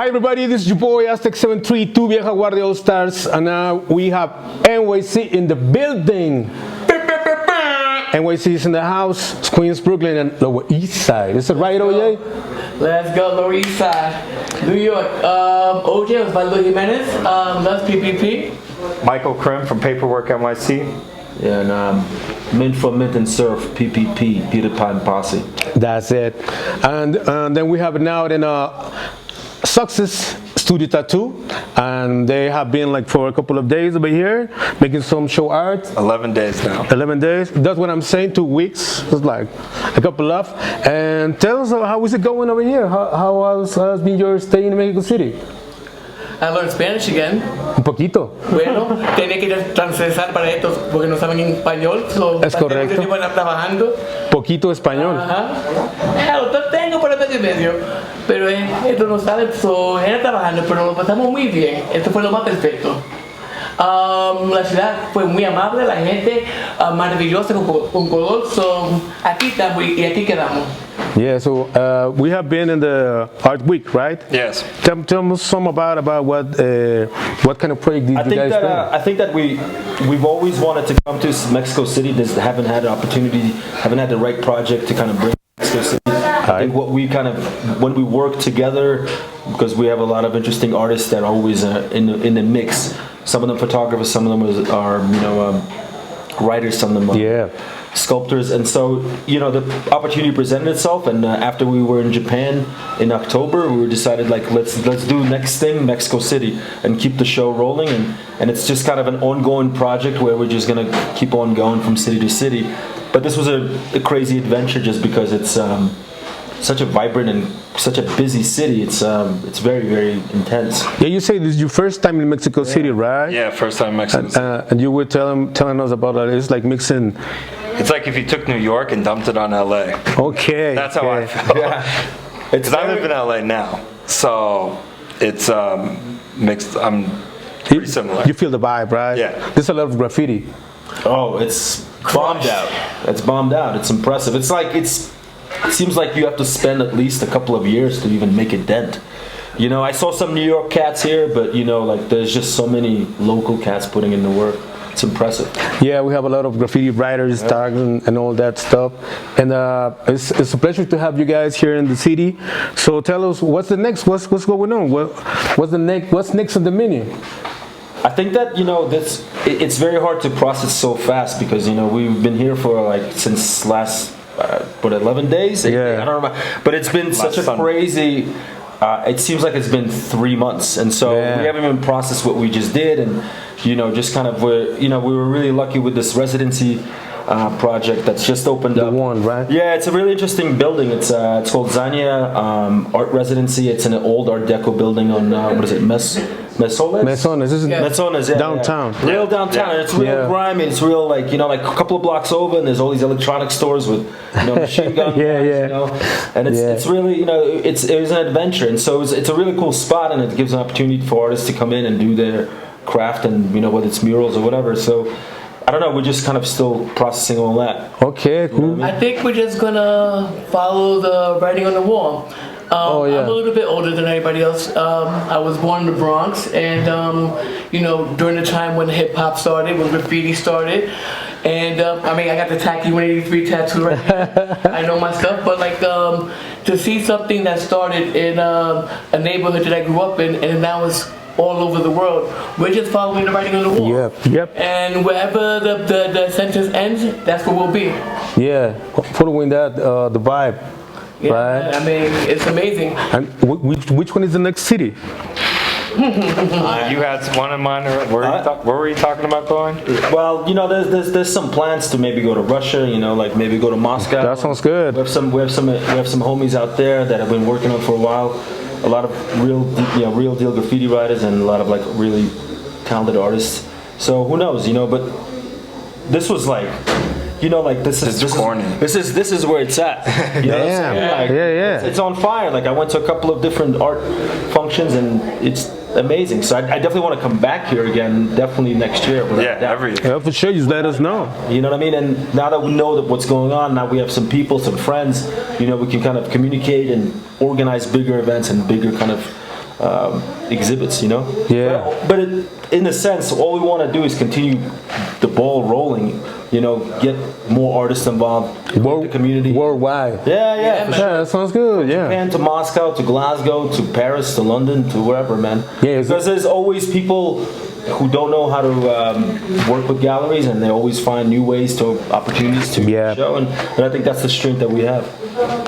Hi everybody, this is your boy Aztek 732 Vieja Guardia All Stars, and now we have NYC in the building. NYC is in the house. It's Queens, Brooklyn, and Lower East Side. Is it right, OJ? Let's go, Lower East Side. New York, OJ, Osvaldo Jiménez, that's PPP. Michael Krim from Paperwork NYC. Yeah, and Mint from Mint Serf, PPP, Peter Pan Posse. That's it. And then we have it now in Sukses Studio Tatto, and they have been like for a couple of days over here making some show art. 11 days now. 11 days. That's what I'm saying. 2 weeks. It's like a couple of. And tell us how is it going over here? How has been your stay in Mexico City? I learned Spanish again. Un poquito. Bueno, tenía que translizar para estos porque no saben español. So, es correcto. Trabajando. Poquito español. Ajá. Lo tengo por el medio. Pero esto no sabe, so, era trabajando, pero lo pasamos muy bien. Esto fue lo más perfecto. La ciudad fue muy amable, la gente maravillosa con color. So, aquí estamos y aquí quedamos. Yeah, so we have been in the Art Week, right? Yes. Tell us some about what kind of project did you guys do? I think that we've always wanted to come to Mexico City. Just haven't had an opportunity, haven't had the right project to kind of bring Mexico City. I think what we kind of, when we work together, because we have a lot of interesting artists that are always in the mix. Some of them photographers, some of them are writers, some of them are sculptors, and so the opportunity presented itself. And after we were in Japan in October, we decided like let's do next thing Mexico City and keep the show rolling. And it's just kind of an ongoing project where we're just gonna keep on going from city to city. But this was a crazy adventure just because it's such a vibrant and such a busy city. It's very, very intense. Yeah, you say this is your first time in Mexico City, right? Yeah, first time in Mexico City. And you were telling us about it. It's like mixing. It's like if you took New York and dumped it on LA. Okay. That's how I felt. Yeah. Because I live in LA now, so it's mixed. I'm pretty similar. You feel the vibe, right? Yeah. There's a lot of graffiti. Oh, it's bombed out. It's bombed out. It's impressive. It's like it seems like you have to spend at least a couple of years to even make a dent. I saw some New York cats here, but like there's just so many local cats putting in the work. It's impressive. Yeah, we have a lot of graffiti writers, tags, and all that stuff. And it's a pleasure to have you guys here in the city. So tell us, what's the next? What's going on? What's the next? What's next on the menu? I think that it's very hard to process so fast because we've been here for since last 11 days. Yeah. I don't remember, but it's been such a crazy. It seems like it's been 3 months, and so we haven't even processed what we just did, and just kind of we were really lucky with this residency project that's just opened up. The one, right? Yeah, it's a really interesting building. It's called Zania Art Residency. It's in an old Art Deco building on what is it, Mesones? Mesones, yeah, downtown. Yeah. Real downtown. And it's real grimy. It's real like a couple of blocks over, and there's all these electronic stores with machine gun guns, and it's really it was an adventure, and so it's a really cool spot, and it gives an opportunity for artists to come in and do their craft, and whether it's murals or whatever. So I don't know, we're just kind of still processing all that. Okay, cool. I think we're just gonna follow the writing on the wall. I'm a little bit older than everybody else. I was born in the Bronx, and during the time when hip hop started, when graffiti started, and I got the Tacky 183 tattoo right here. I know my stuff, but to see something that started in a neighborhood that I grew up in, and now it's all over the world, we're just following the writing on the wall. Yep. And wherever the sentence ends, that's where we'll be. Yeah, following that the vibe. Yeah, right? It's amazing. And which one is the next city? You had one in mind. Where were you talking about going? Well, there's some plans to maybe go to Russia. Maybe go to Moscow. That sounds good. We have some homies out there that have been working on for a while. A lot of real deal graffiti writers and a lot of really talented artists. So who knows? But this was this is corny. This is where it's at. Yeah. It's on fire. I went to a couple of different art functions, and it's amazing. So I definitely want to come back here again. Definitely next year. Every year. Yeah, for sure. Just let us know. You know what I mean? And now that we know what's going on, now we have some people, some friends. We can kind of communicate and organize bigger events and bigger kind of exhibits, you know. Yeah. But in a sense, all we want to do is continue the ball rolling. You know, get more artists involved in the community. Worldwide. Yeah, Yeah, that sounds good. Yeah. Japan to Moscow to Glasgow to Paris to London to wherever, man. Yeah, because there's always people who don't know how to work with galleries, and they always find new ways to opportunities to show, and I think that's the strength that we have.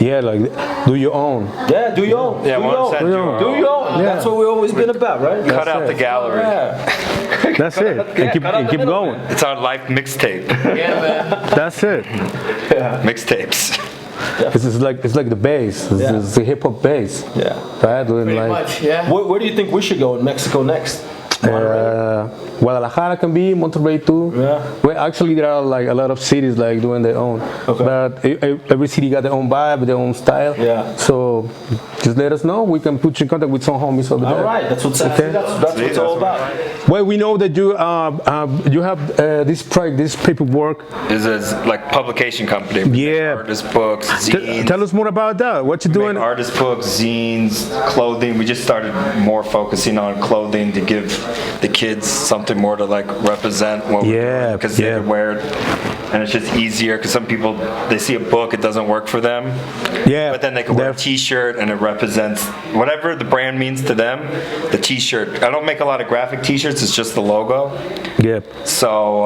Yeah, like do your own. Yeah, do your own. Yeah, do your own. Do your own. Yeah. That's what we've always been about, right? Cut out the gallery. Yeah. That's it. And keep going. It's our life mixtape. Yeah, man. That's it. Mixtapes. It's like the bass. It's the hip hop bass. Yeah. Right? Pretty much, yeah. Where do you think we should go in Mexico next? Guadalajara can be, Monterrey too. Yeah. Well, actually, there are like a lot of cities like doing their own. Okay. But every city got their own vibe, their own style. Yeah. So just let us know. We can put you in contact with some homies over there. All right, that's what's that's what it's all about. Well, we know that you have this project, this paperwork. Is like publication company. We make artist books, zines. Tell us more about that. What you We doing? make artist books, zines, clothing. We just started more focusing on clothing to give the kids something more to like represent what we're doing, because they can wear it, and it's just easier. Because some people, they see a book, it doesn't work for them. Yeah. But then they can wear a T-shirt and it represents whatever the brand means to them. The T-shirt. I don't make a lot of graphic T-shirts. It's just the logo. Yeah. So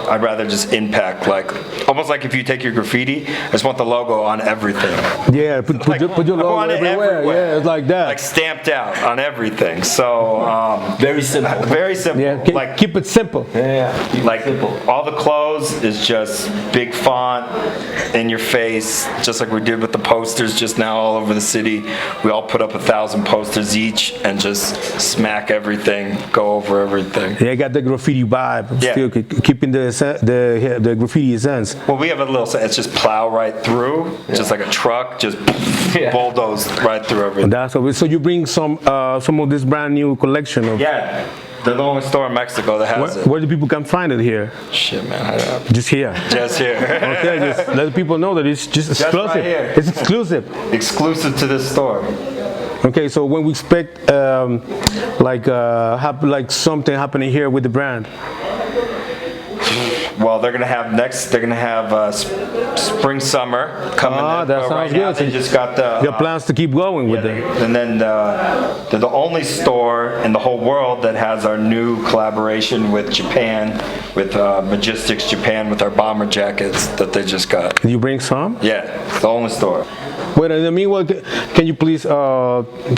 I'd rather just impact, like almost like if you take your graffiti, I just want the logo on everything. Yeah, put your I logo want it everywhere. Yeah, it's like that. Like stamped out on everything. So Very simple. very simple. Yeah, like keep it simple. Yeah. like all the clothes is just big font in your face, just like we did with the posters just now all over the city. We all put up 1,000 posters each and just smack everything, go over everything. Yeah, got the graffiti vibe. Yeah. Still keeping the graffiti essence. Well, we have a little, it's just plow right through, just like a truck, just bulldoze right through everything. That's what so you bring some of this brand new collection of. Yeah, they're the only store in Mexico that has it. Where do people can find it here? Shit, man. Just here. Just here. Okay, just let people know that it's just exclusive. right here. It's exclusive. Exclusive to this store. Okay, so when we expect like something happening here with the brand. Well, they're gonna have spring summer coming. That sounds right good. now, they just got the. Your plans to keep going with them. And then they're the only store in the whole world that has our new collaboration with Japan, with Logistics Japan, with our bomber jackets that they just got. Can you bring some? Yeah, it's the only store. Wait, in the meanwhile, can you please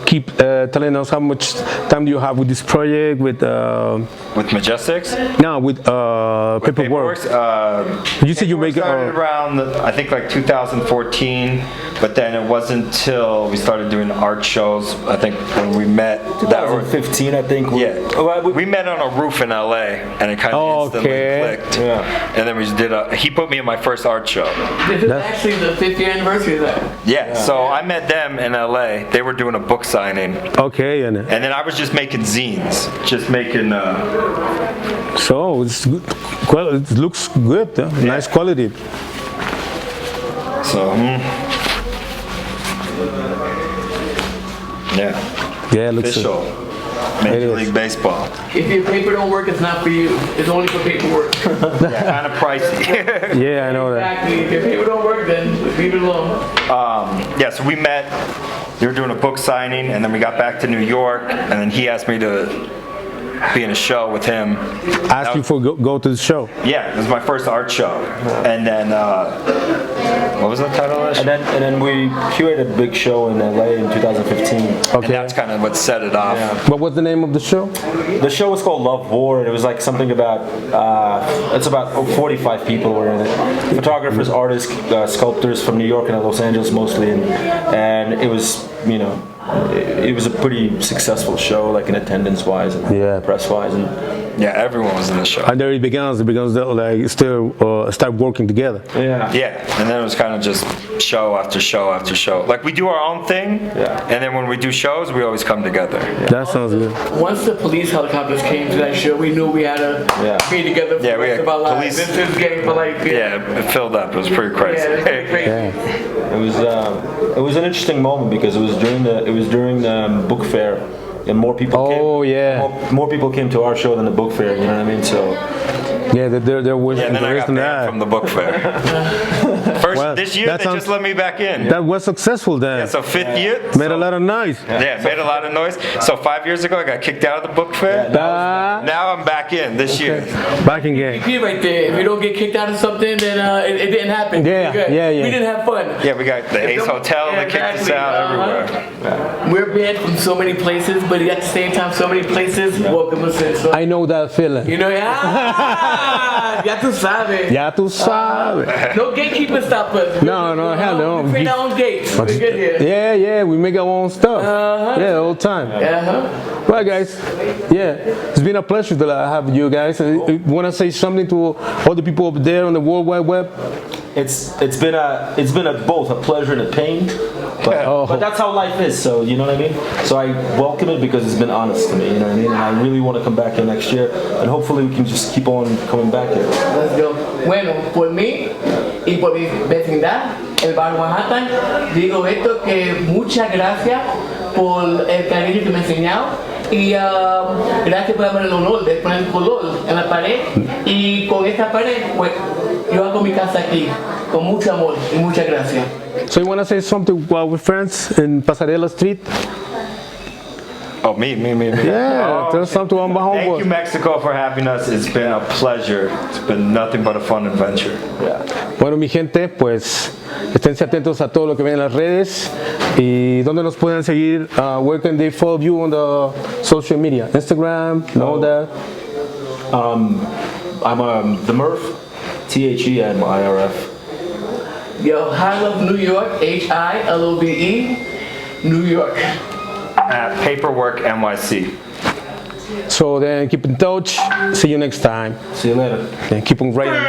keep telling us how much time do you have with this project, with Majestics? No, with paperwork. You said you make it started around, I think, like 2014, but then it wasn't until we started doing art shows, I think, when we met. 2015, I think. We met on a roof in LA, and it kind of instantly clicked. Yeah. And then we just he put me in my first art show. This is actually the 5th year anniversary of that. Yeah, so I met them in LA. They were doing a book signing. Okay, and then I was just making zines, just making. So it's good. Well, it looks good. Nice quality. So. Yeah. Yeah, it looks official. Major League Baseball. If your paper don't work, it's not for you. It's only for paperwork. Kind of pricey. Yeah, I know that. Exactly. If your paper don't work, then leave it alone. So we met. They were doing a book signing, and then we got back to New York, and then he asked me to be in a show with him. Ask you for go to the show. Yeah, it was my first art show, and then what was the title of that show? And then we curated a big show in LA in 2015. Okay, and that's kind of what set it off. Yeah. What was the name of the show? The show was called Love War, and it was like something about it's about 45 people were in it. Photographers, artists, sculptors from New York and Los Angeles mostly, and it was it was a pretty successful show, like in attendance wise and press wise, and everyone was in the show. And there it begins like still start working together. Yeah, and then it was kind of just show after show after show. Like we do our own thing, and then when we do shows, we always come together. That sounds good. Once the police helicopters came to that show, we knew we had to be together for the rest of our lives. This is getting for like it filled up. It was pretty crazy. Yeah, it was pretty crazy. It was an interesting moment because it was during the book fair, and more people came. Oh yeah. More people came to our show than the book fair. You know what I mean? So. Yeah, there was Yeah, and then I got banned from the book fair. First, this year, they just let me back in. That was successful then. Yeah, so 5th year. Made a lot of noise. Yeah, made a lot of noise. So 5 years ago, I got kicked out of the book fair. Now I'm back in this year. Back in game. PP right there. If you don't get kicked out of something, then it didn't happen. Yeah, yeah. We didn't have fun. Yeah, we got the Ace Hotel that kicked us out everywhere. We're banned from so many places, but at the same time, so many places welcome us in. So, I know that feeling. you know, ya tú sabes. Ya tú sabes. No gatekeepers stop us. No, hell no. We create our own gates. We get here. Yeah, we make our own stuff. Yeah, all the time. Well, guys, yeah, it's been a pleasure to have you guys. You want to say something to all the people up there on the World Wide Web? It's been both a pleasure and a pain, but that's how life is. So you know what I mean. So I welcome it because it's been honest to me. You know what I mean. And I really want to come back here next year, and hopefully we can just keep on coming back here. Let's go. Bueno, por mí y por mi vecindad, el barrio Manhattan, digo esto que muchas gracias por el cariño que me ha enseñado y gracias por darme el honor de poner color en la pared y con esta pared pues yo hago mi casa aquí con mucho amor y muchas gracias. So you want to say something while we're friends in Pasarela Street? Oh, me. Yeah, tell us something on my Thank you, homeboy. Mexico, for having us. It's been a pleasure. It's been nothing but a fun adventure. Bueno, mi gente, pues esténse atentos a todo lo que ven en las redes y dónde nos pueden seguir. Where can they follow you on the social media? Instagram, and all that. I'm the Murph, THEMIRF. Yo, High Love New York, HILOVE, New York. At Paperwork NYC. So then keep in touch. See you next time. See you later. And keep on writing.